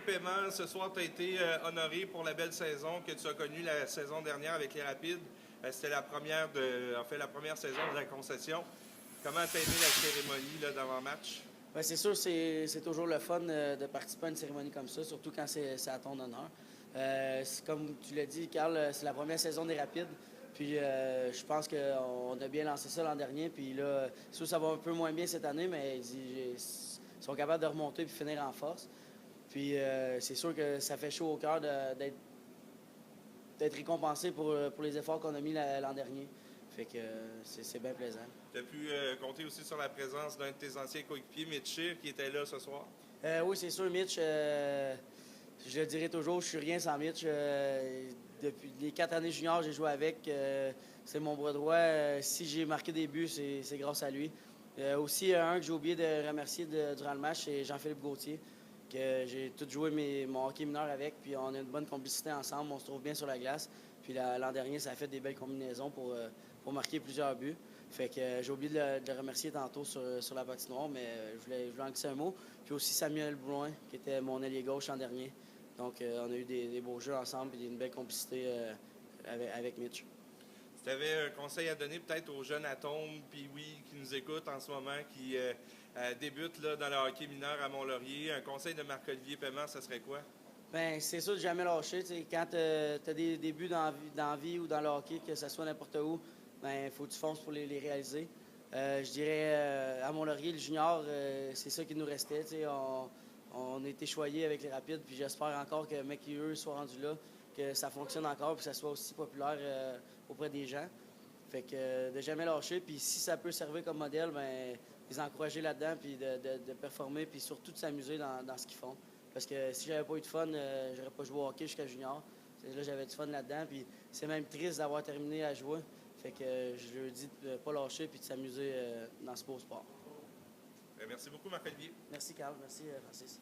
Paiement, ce soir, tu as été honoré pour la belle saison que tu as connue la saison dernière avec les Rapides. C'était la première la première saison de la concession. Comment tu as aimé la cérémonie là, d'avant-match? Ben, c'est sûr, c'est toujours le fun de participer à une cérémonie comme ça, surtout quand c'est à ton honneur. Comme tu l'as dit, Carl, c'est la première saison des Rapides. Puis je pense qu'on a bien lancé ça l'an dernier. Puis là, c'est sûr, ça va un peu moins bien cette année, mais ils sont capables de remonter et finir en force. Puis c'est sûr que ça fait chaud au cœur d'être récompensé pour les efforts qu'on a mis l'an dernier. Fait que c'est bien plaisant. Tu as pu compter aussi sur la présence d'un de tes anciens coéquipiers, Mitch Scheer, qui était là ce soir. Oui, c'est sûr, Mitch. Je le dirai toujours, je suis rien sans Mitch. Depuis les 4 années juniors, j'ai joué avec. C'est mon bras droit. Si j'ai marqué des buts, c'est grâce à lui. Aussi, un que j'ai oublié de remercier durant le match, c'est Jean-Philippe Gauthier, que j'ai tout joué mon hockey mineur avec. Puis on a une bonne complicité ensemble, on se trouve bien sur la glace. Puis l'an dernier, ça a fait des belles combinaisons pour marquer plusieurs buts. Fait que j'ai oublié de le remercier tantôt sur la patinoire, mais je voulais en glisser un mot. Puis aussi Samuel Blouin, qui était mon ailier gauche l'an dernier. Donc on a eu des beaux jeux ensemble et une belle complicité avec Mitch. Si tu avais un conseil à donner peut-être aux jeunes atomes, puis oui, qui nous écoutent en ce moment, qui débutent là, dans le hockey mineur à Mont-Laurier, un conseil de Marc-Olivier Paiement, ça serait quoi? Bien, c'est sûr de jamais lâcher. T'sais, quand tu as des débuts dans la vie ou dans le hockey, que ce soit n'importe où, il faut que tu fonces pour les réaliser. Je dirais, à Mont-Laurier, le junior, c'est ça qui nous restait. On a été choyés avec les Rapides, puis j'espère encore que McHugh soit rendu là, que ça fonctionne encore, puis que ça soit aussi populaire auprès des gens. Fait que de jamais lâcher, puis si ça peut servir comme modèle, les encourager là-dedans, puis de performer, puis surtout de s'amuser dans ce qu'ils font. Parce que si j'avais pas eu de fun, j'aurais pas joué au hockey jusqu'à junior. Là, j'avais du fun là-dedans, puis c'est même triste d'avoir terminé à jouer. Fait que je leur dis de pas lâcher, puis de s'amuser dans ce beau sport. Merci beaucoup, Marc-Olivier. Merci, Carl. Merci, Francis.